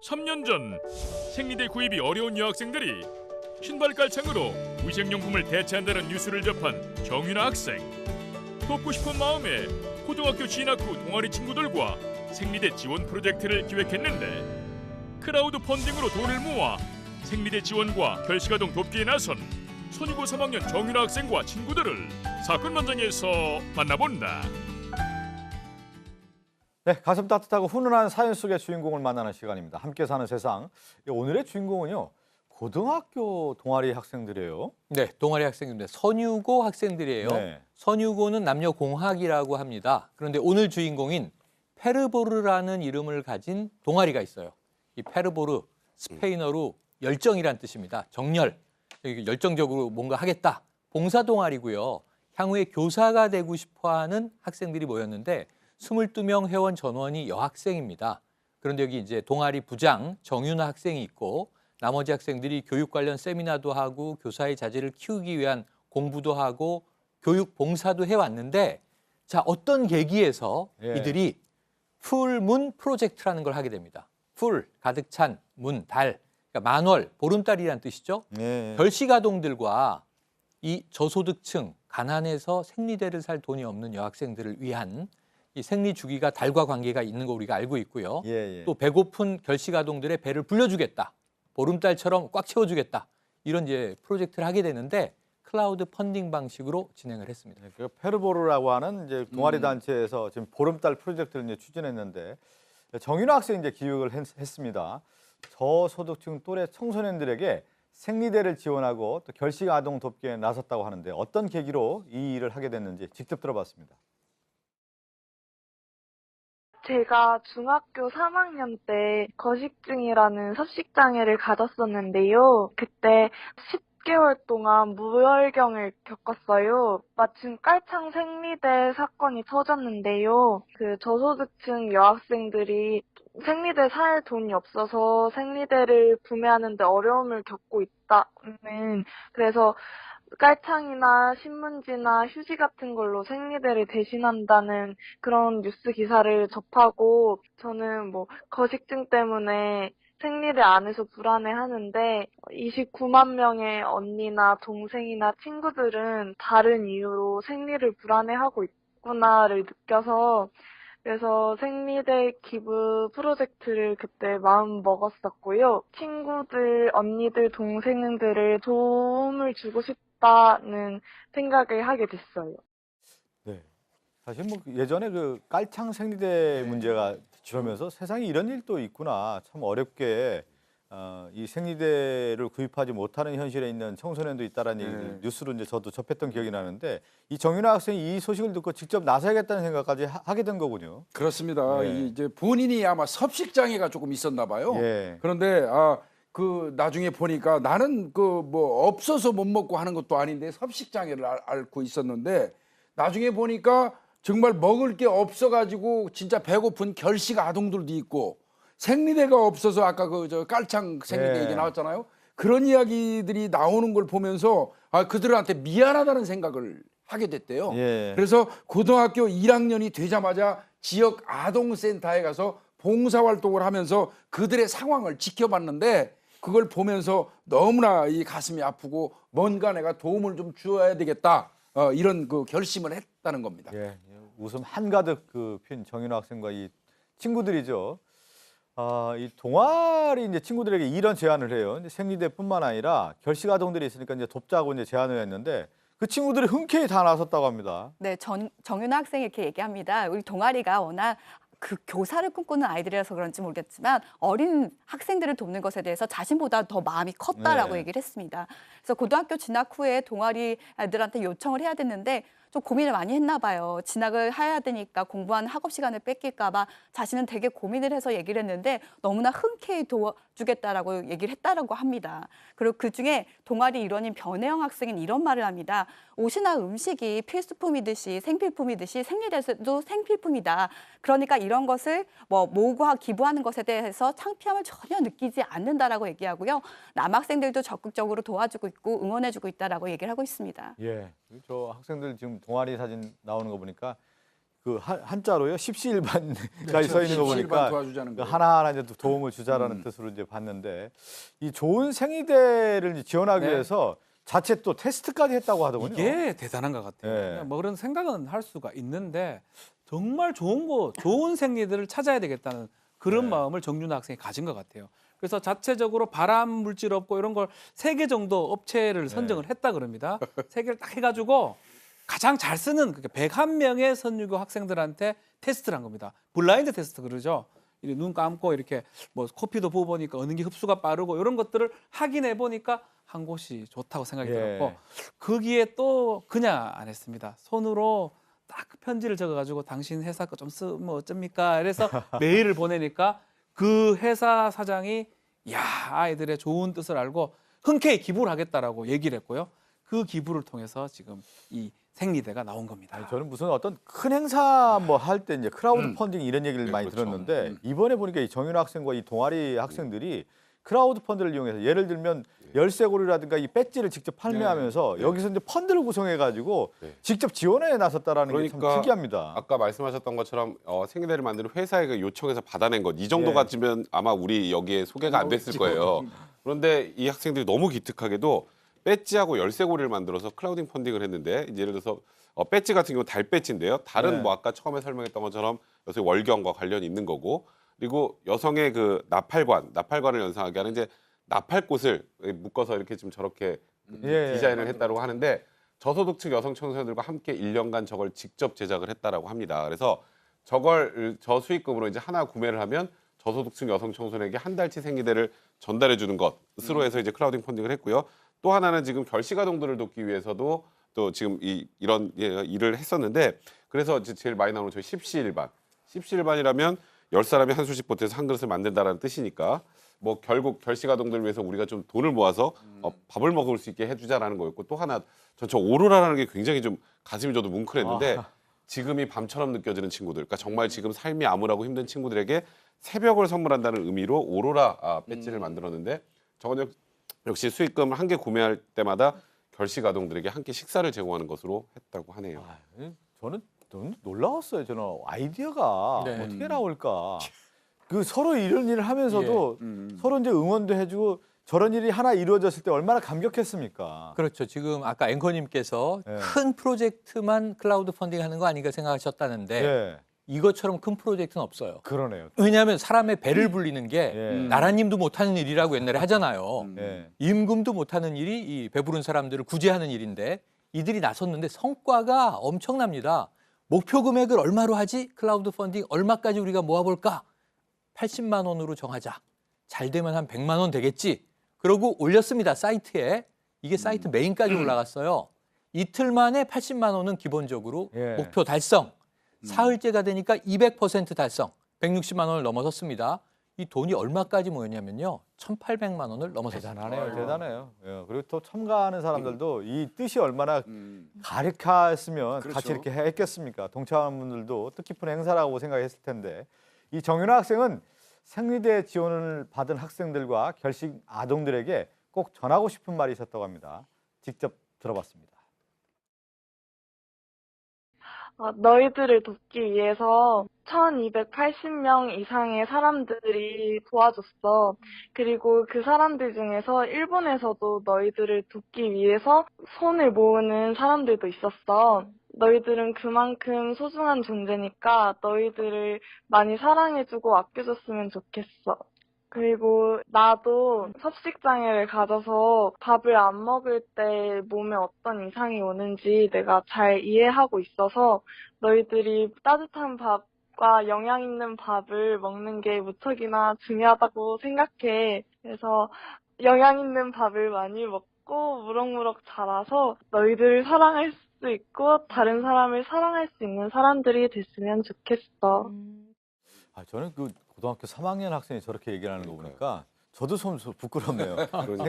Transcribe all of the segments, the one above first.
3년 전 생리대 구입이 어려운 여학생들이 신발 깔창으로 위생용품을 대체한다는 뉴스를 접한 정윤아 학생. 돕고 싶은 마음에 고등학교 진학 후 동아리 친구들과 생리대 지원 프로젝트를 기획했는데 크라우드 펀딩으로 돈을 모아 생리대 지원과 결식아동 돕기에 나선 선유고 3학년 정윤아 학생과 친구들을 사건 현장에서 만나본다. 네, 가슴 따뜻하고 훈훈한 사연 속의 주인공을 만나는 시간입니다. 함께 사는 세상. 오늘의 주인공은요, 고등학교 동아리 학생들이에요. 네, 동아리 학생인데 선유고 학생들이에요. 네. 선유고는 남녀 공학이라고 합니다. 그런데 오늘 주인공인 페르보르라는 이름을 가진 동아리가 있어요. 이 페르보르, 스페인어로 열정이란 뜻입니다. 정열, 열정적으로 뭔가 하겠다. 봉사 동아리고요. 향후에 교사가 되고 싶어하는 학생들이 모였는데 22명 회원 전원이 여학생입니다. 그런데 여기 이제 동아리 부장 정윤아 학생이 있고 나머지 학생들이 교육 관련 세미나도 하고 교사의 자질을 키우기 위한 공부도 하고 교육 봉사도 해왔는데 자, 어떤 계기에서 이들이 풀문 프로젝트라는 걸 하게 됩니다. 풀, 가득 찬, 문, 달, 그러니까 만월, 보름달이란 뜻이죠. 네. 결식아동들과 이 저소득층, 가난해서 생리대를 살 돈이 없는 여학생들을 위한 이 생리 주기가 달과 관계가 있는 거 우리가 알고 있고요. 또 배고픈 결식아동들의 배를 불려주겠다. 보름달처럼 꽉 채워주겠다. 이런 이제 프로젝트를 하게 되는데 클라우드 펀딩 방식으로 진행을 했습니다. 그 페르보르라고 하는 이제 동아리 단체에서 지금 보름달 프로젝트를 이제 추진했는데 정윤아 학생이 이제 기획을 했습니다. 저소득층 또래 청소년들에게 생리대를 지원하고 또 결식아동 돕기에 나섰다고 하는데 어떤 계기로 이 일을 하게 됐는지 직접 들어봤습니다. 제가 중학교 3학년 때 거식증이라는 섭식장애를 가졌었는데요. 그때 10개월 동안 무혈경을 겪었어요. 마침 깔창 생리대 사건이 터졌는데요. 그 저소득층 여학생들이 생리대 살 돈이 없어서 생리대를 구매하는데 어려움을 겪고 있다는, 그래서 깔창이나 신문지나 휴지 같은 걸로 생리대를 대신한다는 그런 뉴스 기사를 접하고 저는 거식증 때문에 생리를 안 해서 불안해하는데 29만 명의 언니나 동생이나 친구들은 다른 이유로 생리를 불안해하고 있구나를 느껴서 그래서 생리대 기부 프로젝트를 그때 마음 먹었었고요. 친구들, 언니들, 동생들을 도움을 주고 싶다는 생각을 하게 됐어요. 네. 사실 예전에 그 깔창 생리대 문제가 지르면서 세상에 이런 일도 있구나. 참 어렵게 이 생리대를 구입하지 못하는 현실에 있는 청소년도 있다라는 뉴스로 이제 저도 접했던 기억이 나는데 이 정윤아 학생이 이 소식을 듣고 직접 나서야겠다는 생각까지 하게 된 거군요. 그렇습니다. 이제 본인이 아마 섭식 장애가 조금 있었나 봐요. 그런데 그 나중에 보니까 나는 없어서 못 먹고 하는 것도 아닌데 섭식 장애를 앓고 있었는데 나중에 보니까 정말 먹을 게 없어가지고 진짜 배고픈 결식 아동들도 있고 생리대가 없어서 아까 저 깔창 생리대 얘기 나왔잖아요. 그런 이야기들이 나오는 걸 보면서 그들한테 미안하다는 생각을 하게 됐대요. 그래서 고등학교 1학년이 되자마자 지역 아동센터에 가서 봉사활동을 하면서 그들의 상황을 지켜봤는데 그걸 보면서 너무나 이 가슴이 아프고 뭔가 내가 도움을 좀 주어야 되겠다. 이런 그 결심을 했다는 겁니다. 웃음 한가득 핀 정윤아 학생과 이 친구들이죠. 이 동아리 이제 친구들에게 이런 제안을 해요. 이제 생리대뿐만 아니라 결식 아동들이 있으니까 이제 돕자고 이제 제안을 했는데 그 친구들이 흔쾌히 다 나섰다고 합니다. 네, 정윤아 학생이 이렇게 얘기합니다. 우리 동아리가 워낙 그 교사를 꿈꾸는 아이들이라서 그런지 모르겠지만 어린 학생들을 돕는 것에 대해서 자신보다 더 마음이 컸다라고 얘기를 했습니다. 그래서 고등학교 진학 후에 동아리 애들한테 요청을 해야 됐는데 좀 고민을 많이 했나 봐요. 진학을 해야 되니까 공부하는 학업 시간을 뺏길까 봐 자신은 되게 고민을 해서 얘기를 했는데 너무나 흔쾌히 도와주겠다라고 얘기를 했다라고 합니다. 그리고 그중에 동아리 일원인 변혜영 학생은 이런 말을 합니다. 옷이나 음식이 필수품이듯이 생필품이듯이 생리대도 생필품이다. 그러니까 이런 것을 모으고 기부하는 것에 대해서 창피함을 전혀 느끼지 않는다라고 얘기하고요. 남학생들도 적극적으로 도와주고 있고 응원해주고 있다라고 얘기를 하고 있습니다. 저 학생들 지금 동아리 사진 나오는 거 보니까 그 한자로요. 십시일반까지 네, 써 있는 거 십시일반 보니까 도와주자는 그 거예요. 하나하나 이제 도움을 주자라는 뜻으로 이제 봤는데 이 좋은 생리대를 이제 지원하기 네. 위해서 자체 또 테스트까지 했다고 하더군요. 이게 대단한 것 같아요. 네. 그냥 뭐 그런 생각은 할 수가 있는데 정말 좋은 생리들을 찾아야 되겠다는 그런 네. 마음을 정준하 학생이 가진 것 같아요. 그래서 자체적으로 발암 물질 없고 이런 걸 3개 정도 업체를 선정을 했다 그럽니다. 3개를 딱 해가지고 가장 잘 쓰는 101명의 선유교 학생들한테 테스트를 한 겁니다. 블라인드 테스트 그러죠. 이렇게 눈 감고 이렇게 뭐 코피도 부어보니까 어느 게 흡수가 빠르고 이런 것들을 확인해 보니까 한 곳이 좋다고 생각이 예. 들었고 거기에 또 그냥 안 했습니다. 손으로 딱 편지를 적어가지고 당신 회사 거 좀 쓰면 어쩝니까? 이래서 메일을 보내니까 그 회사 사장이 야 아이들의 좋은 뜻을 알고 흔쾌히 기부를 하겠다라고 얘기를 했고요. 그 기부를 통해서 지금 이 생리대가 나온 겁니다. 아니, 저는 무슨 어떤 큰 행사 뭐 할 때 이제 크라우드 펀딩 이런 얘기를 네, 많이 그렇죠. 들었는데 이번에 보니까 이 정윤 학생과 이 동아리 학생들이 크라우드 펀드를 이용해서 예를 들면 열쇠고리라든가 이 배지를 직접 판매하면서 여기서 이제 펀드를 구성해 가지고 네. 직접 지원에 나섰다라는 게 참 그러니까 특이합니다. 아까 말씀하셨던 것처럼 생리대를 만드는 회사에 그 요청해서 받아낸 것 이 정도 예. 같으면 아마 우리 여기에 소개가 안 됐을 거예요. 그런데 이 학생들이 너무 기특하게도 배지하고 열쇠고리를 만들어서 클라우딩 펀딩을 했는데 이제 예를 들어서 배지 같은 경우 달 배지인데요. 달은 네. 뭐 아까 처음에 설명했던 것처럼 요새 월경과 관련이 있는 거고 그리고 여성의 그 나팔관을 연상하게 하는 이제 나팔꽃을 묶어서 이렇게 좀 저렇게 예. 디자인을 했다고 하는데 저소득층 여성 청소년들과 함께 1년간 저걸 직접 제작을 했다라고 합니다. 그래서 저걸 저수익금으로 이제 하나 구매를 하면 저소득층 여성 청소년에게 한 달치 생리대를 전달해 주는 것으로 해서 이제 클라우딩 펀딩을 했고요. 또 하나는 지금 결식 아동들을 돕기 위해서도 또 지금 이런 일을 했었는데 그래서 이제 제일 많이 나오는 저희 십시일반이라면 10사람이 한 수씩 보태서 한 그릇을 만든다라는 뜻이니까 뭐 결국 결식 아동들을 위해서 우리가 좀 돈을 모아서 밥을 먹을 수 있게 해주자라는 거였고 또 하나 저 오로라라는 게 굉장히 좀 가슴이 저도 뭉클했는데 지금이 밤처럼 느껴지는 친구들 그러니까 정말 지금 삶이 암울하고 힘든 친구들에게 새벽을 선물한다는 의미로 오로라 배지를 만들었는데 저건 역시 수익금 한 개 구매할 때마다 결식 아동들에게 한 끼 식사를 제공하는 것으로 했다고 하네요. 저는 너무 놀라웠어요. 저는 아이디어가 네. 어떻게 나올까. 그 서로 이런 일을 하면서도 예. 서로 이제 응원도 해주고 저런 일이 하나 이루어졌을 때 얼마나 감격했습니까. 그렇죠. 지금 아까 앵커님께서 네. 큰 프로젝트만 클라우드 펀딩하는 거 아닌가 생각하셨다는데 예, 이것처럼 큰 프로젝트는 없어요. 그러네요. 왜냐하면 사람의 배를 불리는 게 예. 나라님도 못하는 일이라고 옛날에 하잖아요. 예. 임금도 못하는 일이 이 배부른 사람들을 구제하는 일인데 이들이 나섰는데 성과가 엄청납니다. 목표 금액을 얼마로 하지? 클라우드 펀딩 얼마까지 우리가 모아볼까? 80만 원으로 정하자. 잘 되면 한 100만 원 되겠지. 그러고 올렸습니다. 사이트에. 이게 사이트 메인까지 올라갔어요. 이틀 만에 80만 원은 기본적으로 예. 목표 달성. 사흘째가 되니까 200% 달성. 160만 원을 넘어섰습니다. 이 돈이 얼마까지 모였냐면요. 1,800만 원을 넘어섰습니다. 대단해요, 대단해요. 예, 그리고 또 참가하는 사람들도 이 뜻이 얼마나 가득했으면 그렇죠. 같이 이렇게 했겠습니까? 동참하는 분들도 뜻깊은 행사라고 생각했을 텐데 이 정윤아 학생은 생리대 지원을 받은 학생들과 결식 아동들에게 꼭 전하고 싶은 말이 있었다고 합니다. 직접 들어봤습니다. 너희들을 돕기 위해서 1280명 이상의 사람들이 도와줬어. 그리고 그 사람들 중에서 일본에서도 너희들을 돕기 위해서 손을 모으는 사람들도 있었어. 너희들은 그만큼 소중한 존재니까 너희들을 많이 사랑해주고 아껴줬으면 좋겠어. 그리고 나도 섭식장애를 가져서 밥을 안 먹을 때 몸에 어떤 이상이 오는지 내가 잘 이해하고 있어서 너희들이 따뜻한 밥과 영양 있는 밥을 먹는 게 무척이나 중요하다고 생각해. 그래서 영양 있는 밥을 많이 먹고 무럭무럭 자라서 너희들을 사랑할 수 있고 다른 사람을 사랑할 수 있는 사람들이 됐으면 좋겠어. 저는 그 고등학교 3학년 학생이 저렇게 얘기를 하는 거 보니까 저도 좀 부끄럽네요.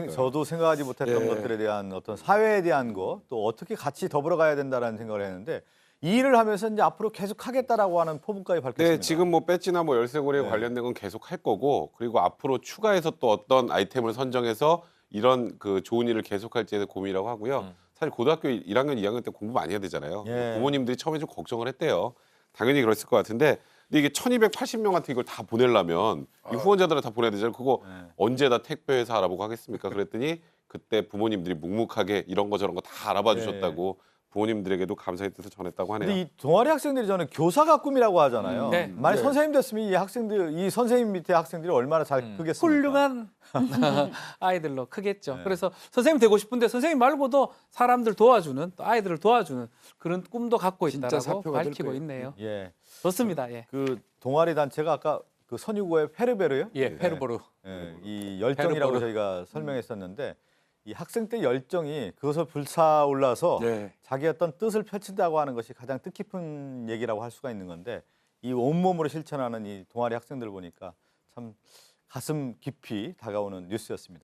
저도 생각하지 못했던 것들에 대한 어떤 사회에 대한 거 또 어떻게 같이 더불어 가야 된다라는 생각을 했는데 이 일을 하면서 이제 앞으로 계속 하겠다라고 하는 포부까지 밝혔습니다. 네, 지금 뭐 배지나 뭐 열쇠고리에 관련된 건 계속 할 거고 그리고 앞으로 추가해서 또 어떤 아이템을 선정해서 이런 그 좋은 일을 계속할지에 대해 고민이라고 하고요. 사실 고등학교 1학년, 2학년 때 공부 많이 해야 되잖아요. 예. 부모님들이 처음에 좀 걱정을 했대요. 당연히 그랬을 것 같은데 근데 이게 1280명한테 이걸 다 보내려면 이 후원자들을 다 보내야 되잖아요. 그거 언제 다 택배회사 알아보고 하겠습니까? 그랬더니 그때 부모님들이 묵묵하게 이런 거 저런 거 다 알아봐 주셨다고 부모님들에게도 감사의 뜻을 전했다고 하네요. 근데 이 동아리 학생들이 저는 교사가 꿈이라고 하잖아요. 네. 만약 네. 선생님 됐으면 이 학생들, 이 선생님 밑에 학생들이 얼마나 잘 크겠습니까? 훌륭한 아이들로 크겠죠. 네. 그래서 선생님 되고 싶은데 선생님 말고도 사람들 도와주는 또 아이들을 도와주는 그런 꿈도 갖고 진짜 있다라고 사표가 될 밝히고 거예요. 있네요. 예, 좋습니다. 예. 그 동아리 단체가 아까 그 선유고의 페르베르요? 예, 페르보르. 예, 이 열정이라고 페르보르. 저희가 설명했었는데 이 학생 때 열정이 그것을 불사올라서 네. 자기 어떤 뜻을 펼친다고 하는 것이 가장 뜻깊은 얘기라고 할 수가 있는 건데 이 온몸으로 실천하는 이 동아리 학생들 보니까 참 가슴 깊이 다가오는 뉴스였습니다.